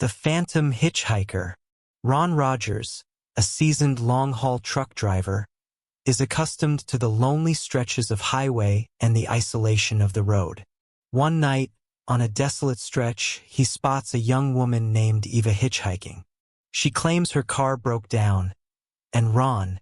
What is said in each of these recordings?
The Phantom Hitchhiker. Ron Rogers, a seasoned long-haul truck driver, is accustomed to the lonely stretches of highway and the isolation of the road. One night, on a desolate stretch, he spots a young woman named Eva hitchhiking. She claims her car broke down, and Ron,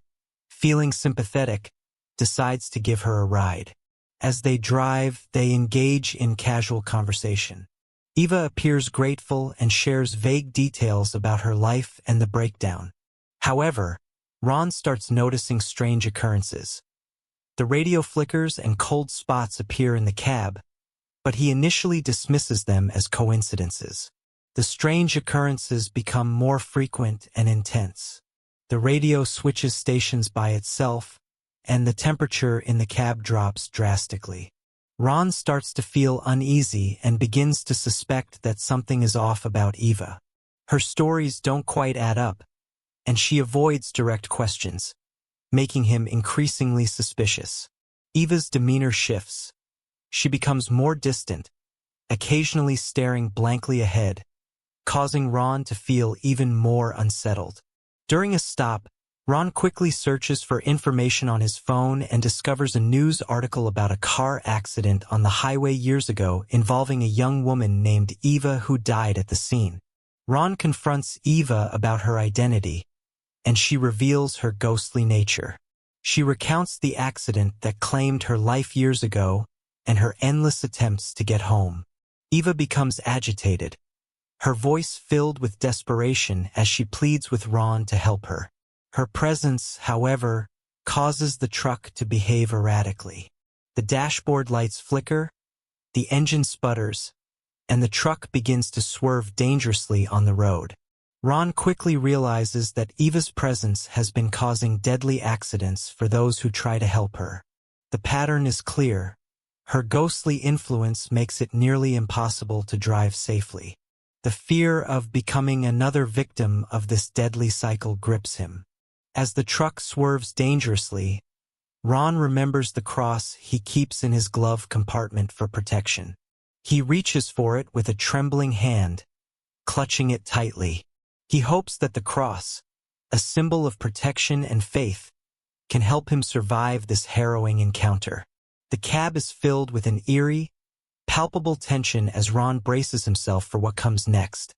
feeling sympathetic, decides to give her a ride. As they drive, they engage in casual conversation. Eva appears grateful and shares vague details about her life and the breakdown. However, Ron starts noticing strange occurrences. The radio flickers and cold spots appear in the cab, but he initially dismisses them as coincidences. The strange occurrences become more frequent and intense. The radio switches stations by itself, and the temperature in the cab drops drastically. Ron starts to feel uneasy and begins to suspect that something is off about Eva. Her stories don't quite add up, and she avoids direct questions, making him increasingly suspicious. Eva's demeanor shifts. She becomes more distant, occasionally staring blankly ahead, causing Ron to feel even more unsettled. During a stop, Ron quickly searches for information on his phone and discovers a news article about a car accident on the highway years ago involving a young woman named Eva who died at the scene. Ron confronts Eva about her identity, and she reveals her ghostly nature. She recounts the accident that claimed her life years ago and her endless attempts to get home. Eva becomes agitated, her voice filled with desperation as she pleads with Ron to help her. Her presence, however, causes the truck to behave erratically. The dashboard lights flicker, the engine sputters, and the truck begins to swerve dangerously on the road. Ron quickly realizes that Eva's presence has been causing deadly accidents for those who try to help her. The pattern is clear. Her ghostly influence makes it nearly impossible to drive safely. The fear of becoming another victim of this deadly cycle grips him. As the truck swerves dangerously, Ron remembers the cross he keeps in his glove compartment for protection. He reaches for it with a trembling hand, clutching it tightly. He hopes that the cross, a symbol of protection and faith, can help him survive this harrowing encounter. The cab is filled with an eerie, palpable tension as Ron braces himself for what comes next,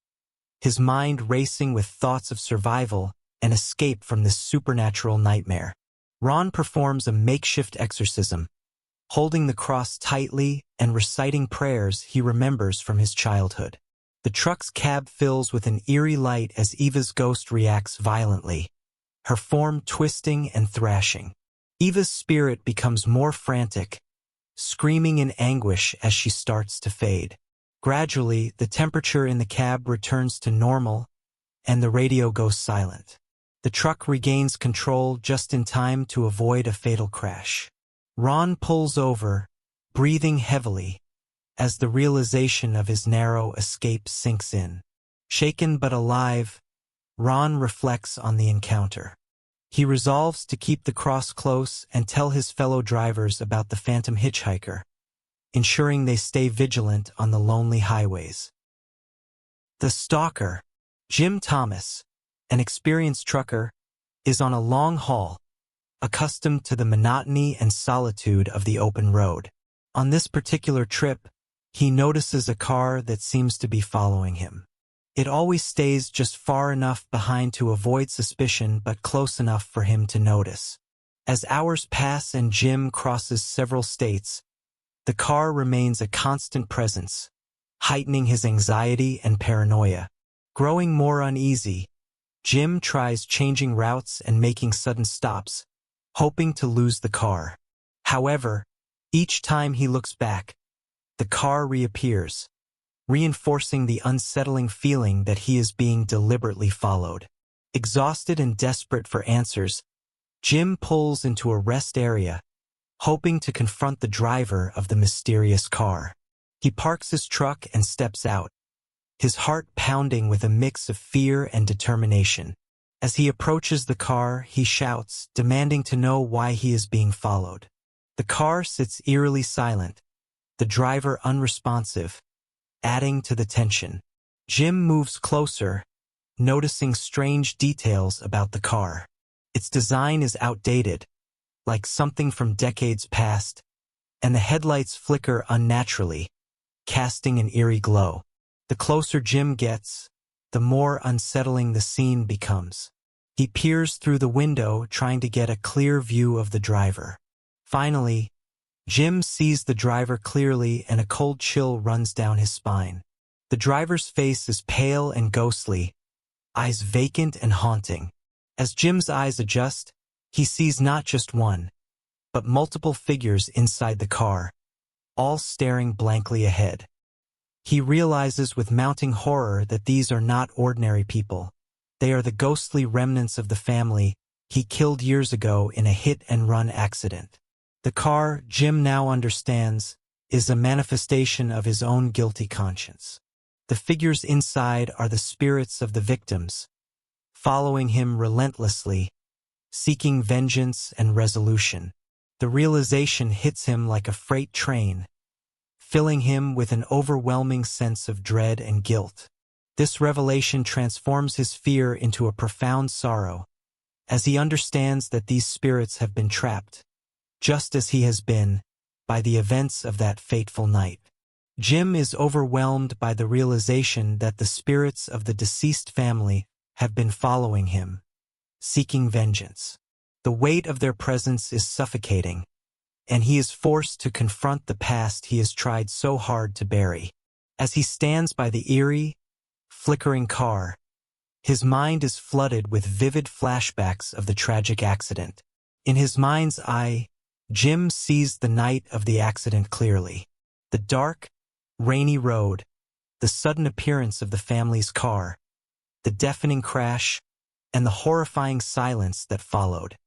his mind racing with thoughts of survival and escape from this supernatural nightmare. Ron performs a makeshift exorcism, holding the cross tightly and reciting prayers he remembers from his childhood. The truck's cab fills with an eerie light as Eva's ghost reacts violently, her form twisting and thrashing. Eva's spirit becomes more frantic, screaming in anguish as she starts to fade. Gradually, the temperature in the cab returns to normal, and the radio goes silent. The truck regains control just in time to avoid a fatal crash. Ron pulls over, breathing heavily, as the realization of his narrow escape sinks in. Shaken but alive, Ron reflects on the encounter. He resolves to keep the cross close and tell his fellow drivers about the Phantom Hitchhiker, ensuring they stay vigilant on the lonely highways. The Stalker. Jim Thomas, an experienced trucker, is on a long haul, accustomed to the monotony and solitude of the open road. On this particular trip, he notices a car that seems to be following him. It always stays just far enough behind to avoid suspicion but close enough for him to notice. As hours pass and Jim crosses several states, the car remains a constant presence, heightening his anxiety and paranoia. Growing more uneasy, Jim tries changing routes and making sudden stops, hoping to lose the car. However, each time he looks back, the car reappears, reinforcing the unsettling feeling that he is being deliberately followed. Exhausted and desperate for answers, Jim pulls into a rest area, hoping to confront the driver of the mysterious car. He parks his truck and steps out, his heart pounding with a mix of fear and determination. As he approaches the car, he shouts, demanding to know why he is being followed. The car sits eerily silent, the driver unresponsive, adding to the tension. Jim moves closer, noticing strange details about the car. Its design is outdated, like something from decades past, and the headlights flicker unnaturally, casting an eerie glow. The closer Jim gets, the more unsettling the scene becomes. He peers through the window, trying to get a clear view of the driver. Finally, Jim sees the driver clearly, and a cold chill runs down his spine. The driver's face is pale and ghostly, eyes vacant and haunting. As Jim's eyes adjust, he sees not just one, but multiple figures inside the car, all staring blankly ahead. He realizes with mounting horror that these are not ordinary people. They are the ghostly remnants of the family he killed years ago in a hit-and-run accident. The car, Jim now understands, is a manifestation of his own guilty conscience. The figures inside are the spirits of the victims, following him relentlessly, seeking vengeance and resolution. The realization hits him like a freight train, filling him with an overwhelming sense of dread and guilt. This revelation transforms his fear into a profound sorrow, as he understands that these spirits have been trapped, just as he has been, by the events of that fateful night. Jim is overwhelmed by the realization that the spirits of the deceased family have been following him, seeking vengeance. The weight of their presence is suffocating, and he is forced to confront the past he has tried so hard to bury. As he stands by the eerie, flickering car, his mind is flooded with vivid flashbacks of the tragic accident. In his mind's eye, Jim sees the night of the accident clearly. The dark, rainy road, the sudden appearance of the family's car, the deafening crash, and the horrifying silence that followed.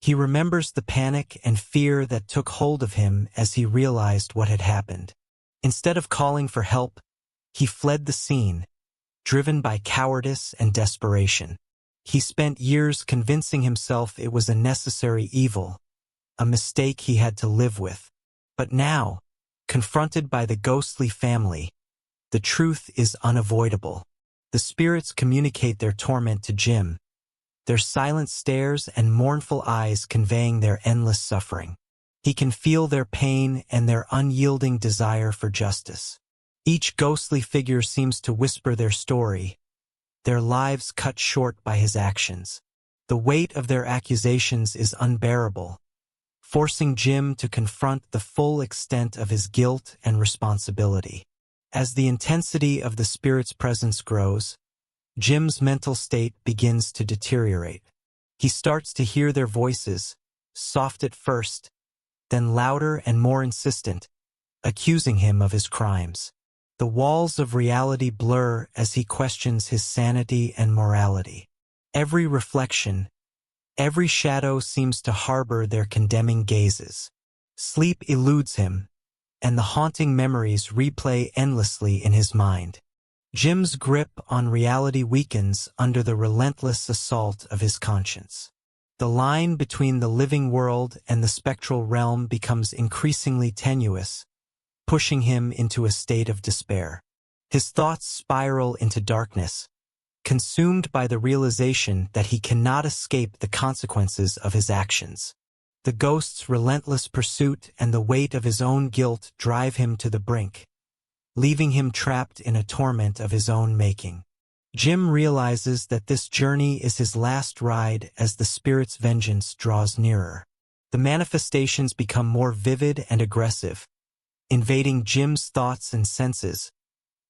He remembers the panic and fear that took hold of him as he realized what had happened. Instead of calling for help, he fled the scene, driven by cowardice and desperation. He spent years convincing himself it was a necessary evil, a mistake he had to live with. But now, confronted by the ghostly family, the truth is unavoidable. The spirits communicate their torment to Jim, their silent stares and mournful eyes conveying their endless suffering. He can feel their pain and their unyielding desire for justice. Each ghostly figure seems to whisper their story, their lives cut short by his actions. The weight of their accusations is unbearable, forcing Jim to confront the full extent of his guilt and responsibility. As the intensity of the spirit's presence grows, Jim's mental state begins to deteriorate. He starts to hear their voices, soft at first, then louder and more insistent, accusing him of his crimes. The walls of reality blur as he questions his sanity and morality. Every reflection, every shadow seems to harbor their condemning gazes. Sleep eludes him, and the haunting memories replay endlessly in his mind. Jim's grip on reality weakens under the relentless assault of his conscience. The line between the living world and the spectral realm becomes increasingly tenuous, pushing him into a state of despair. His thoughts spiral into darkness, consumed by the realization that he cannot escape the consequences of his actions. The ghost's relentless pursuit and the weight of his own guilt drive him to the brink, leaving him trapped in a torment of his own making. Jim realizes that this journey is his last ride as the spirit's vengeance draws nearer. The manifestations become more vivid and aggressive, invading Jim's thoughts and senses,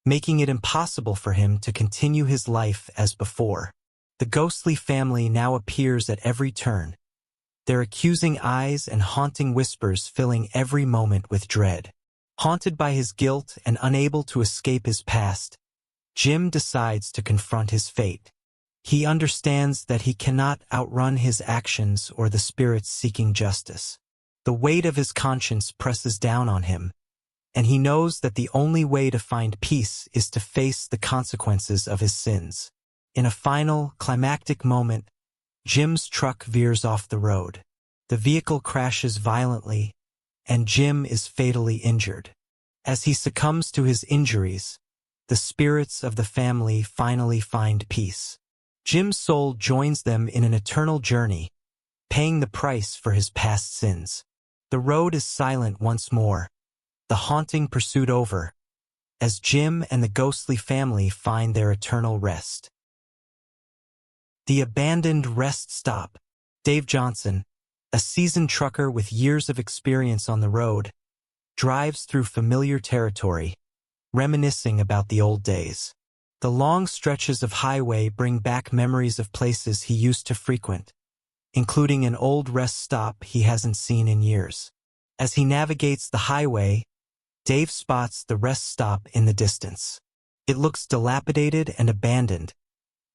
making it impossible for him to continue his life as before. The ghostly family now appears at every turn, their accusing eyes and haunting whispers filling every moment with dread. Haunted by his guilt and unable to escape his past, Jim decides to confront his fate. He understands that he cannot outrun his actions or the spirits seeking justice. The weight of his conscience presses down on him, and he knows that the only way to find peace is to face the consequences of his sins. In a final, climactic moment, Jim's truck veers off the road. The vehicle crashes violently, and Jim is fatally injured. As he succumbs to his injuries, the spirits of the family finally find peace. Jim's soul joins them in an eternal journey, paying the price for his past sins. The road is silent once more, the haunting pursuit over, as Jim and the ghostly family find their eternal rest. The abandoned rest stop. Dave Johnson, a seasoned trucker with years of experience on the road, drives through familiar territory, reminiscing about the old days. The long stretches of highway bring back memories of places he used to frequent, including an old rest stop he hasn't seen in years. As he navigates the highway, Dave spots the rest stop in the distance. It looks dilapidated and abandoned,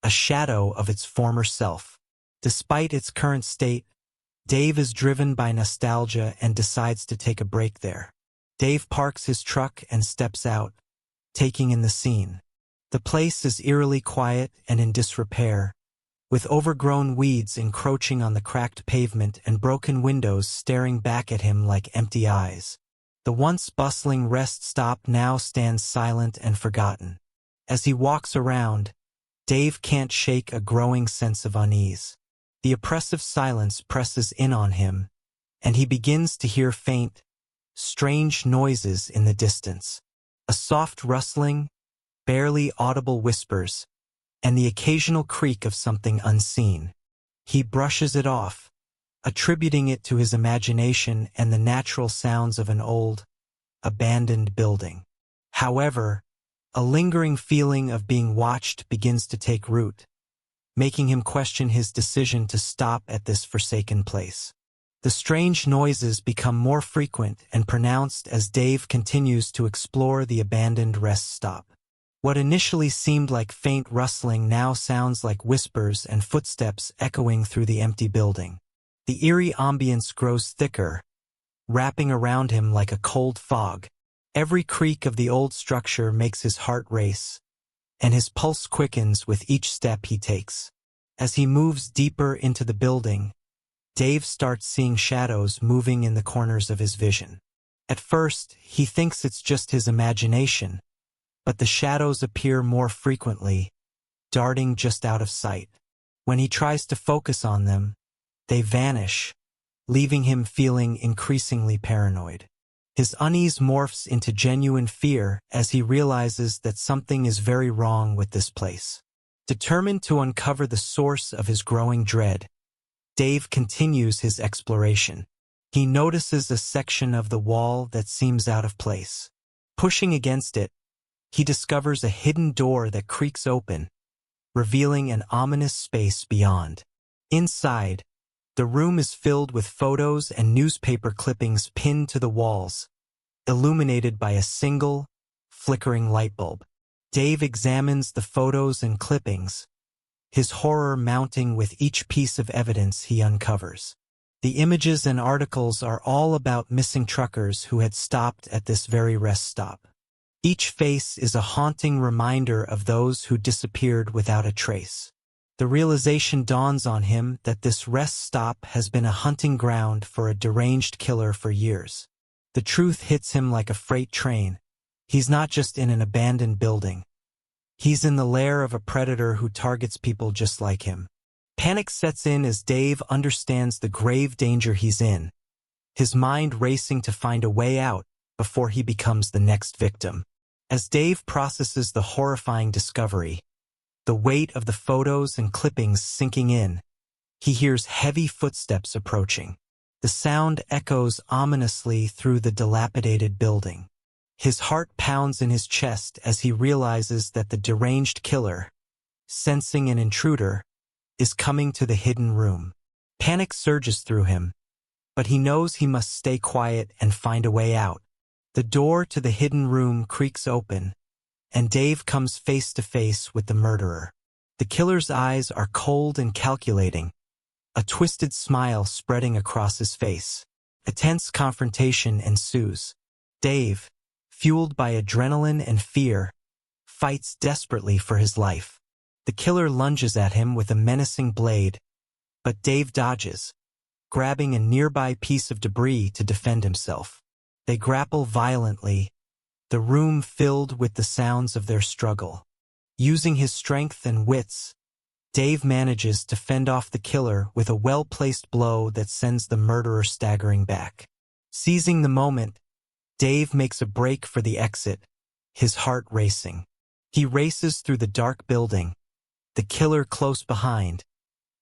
a shadow of its former self. Despite its current state, Dave is driven by nostalgia and decides to take a break there. Dave parks his truck and steps out, taking in the scene. The place is eerily quiet and in disrepair, with overgrown weeds encroaching on the cracked pavement and broken windows staring back at him like empty eyes. The once bustling rest stop now stands silent and forgotten. As he walks around, Dave can't shake a growing sense of unease. The oppressive silence presses in on him, and he begins to hear faint, strange noises in the distance. A soft rustling, barely audible whispers, and the occasional creak of something unseen. He brushes it off, attributing it to his imagination and the natural sounds of an old, abandoned building. However, a lingering feeling of being watched begins to take root, making him question his decision to stop at this forsaken place. The strange noises become more frequent and pronounced as Dave continues to explore the abandoned rest stop. What initially seemed like faint rustling now sounds like whispers and footsteps echoing through the empty building. The eerie ambience grows thicker, wrapping around him like a cold fog. Every creak of the old structure makes his heart race, and his pulse quickens with each step he takes. As he moves deeper into the building, Dave starts seeing shadows moving in the corners of his vision. At first, he thinks it's just his imagination, but the shadows appear more frequently, darting just out of sight. When he tries to focus on them, they vanish, leaving him feeling increasingly paranoid. His unease morphs into genuine fear as he realizes that something is very wrong with this place. Determined to uncover the source of his growing dread, Dave continues his exploration. He notices a section of the wall that seems out of place. Pushing against it, he discovers a hidden door that creaks open, revealing an ominous space beyond. Inside, the room is filled with photos and newspaper clippings pinned to the walls, illuminated by a single, flickering light bulb. Dave examines the photos and clippings, his horror mounting with each piece of evidence he uncovers. The images and articles are all about missing truckers who had stopped at this very rest stop. Each face is a haunting reminder of those who disappeared without a trace. The realization dawns on him that this rest stop has been a hunting ground for a deranged killer for years. The truth hits him like a freight train. He's not just in an abandoned building. He's in the lair of a predator who targets people just like him. Panic sets in as Dave understands the grave danger he's in, his mind racing to find a way out before he becomes the next victim. As Dave processes the horrifying discovery, the weight of the photos and clippings sinking in, he hears heavy footsteps approaching. The sound echoes ominously through the dilapidated building. His heart pounds in his chest as he realizes that the deranged killer, sensing an intruder, is coming to the hidden room. Panic surges through him, but he knows he must stay quiet and find a way out. The door to the hidden room creaks open, and Dave comes face to face with the murderer. The killer's eyes are cold and calculating, a twisted smile spreading across his face. A tense confrontation ensues. Dave, fueled by adrenaline and fear, fights desperately for his life. The killer lunges at him with a menacing blade, but Dave dodges, grabbing a nearby piece of debris to defend himself. They grapple violently, the room filled with the sounds of their struggle. Using his strength and wits, Dave manages to fend off the killer with a well-placed blow that sends the murderer staggering back. Seizing the moment, Dave makes a break for the exit, his heart racing. He races through the dark building, the killer close behind,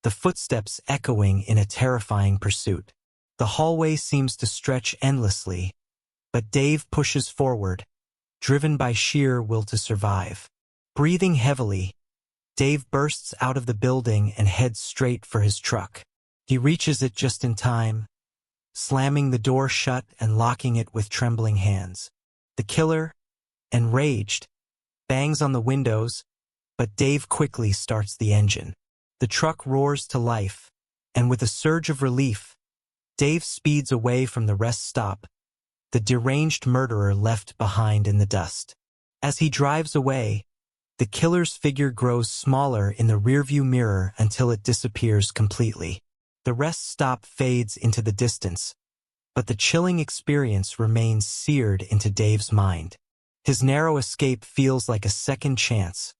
the footsteps echoing in a terrifying pursuit. The hallway seems to stretch endlessly, but Dave pushes forward, driven by sheer will to survive. Breathing heavily, Dave bursts out of the building and heads straight for his truck. He reaches it just in time, slamming the door shut and locking it with trembling hands. The killer, enraged, bangs on the windows, but Dave quickly starts the engine. The truck roars to life, and with a surge of relief, Dave speeds away from the rest stop, the deranged murderer left behind in the dust. As he drives away, the killer's figure grows smaller in the rearview mirror until it disappears completely. The rest stop fades into the distance, but the chilling experience remains seared into Dave's mind. His narrow escape feels like a second chance,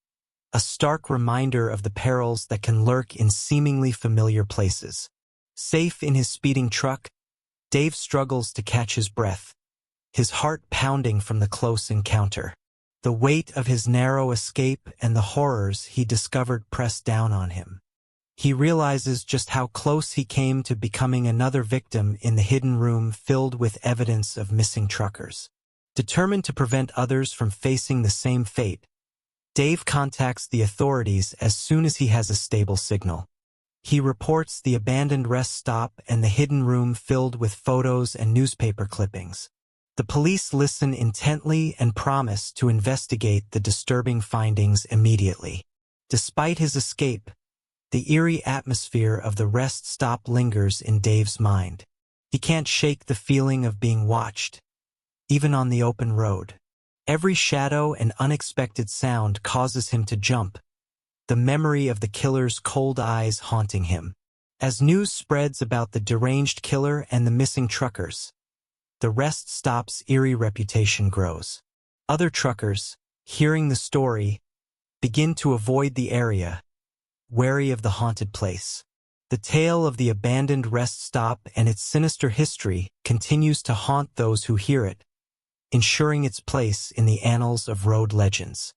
a stark reminder of the perils that can lurk in seemingly familiar places. Safe in his speeding truck, Dave struggles to catch his breath, his heart pounding from the close encounter. The weight of his narrow escape and the horrors he discovered pressed down on him. He realizes just how close he came to becoming another victim in the hidden room filled with evidence of missing truckers. Determined to prevent others from facing the same fate, Dave contacts the authorities as soon as he has a stable signal. He reports the abandoned rest stop and the hidden room filled with photos and newspaper clippings. The police listen intently and promise to investigate the disturbing findings immediately. Despite his escape, the eerie atmosphere of the rest stop lingers in Dave's mind. He can't shake the feeling of being watched, even on the open road. Every shadow and unexpected sound causes him to jump, the memory of the killer's cold eyes haunting him. As news spreads about the deranged killer and the missing truckers, the rest stop's eerie reputation grows. Other truckers, hearing the story, begin to avoid the area, wary of the haunted place. The tale of the abandoned rest stop and its sinister history continues to haunt those who hear it, ensuring its place in the annals of road legends.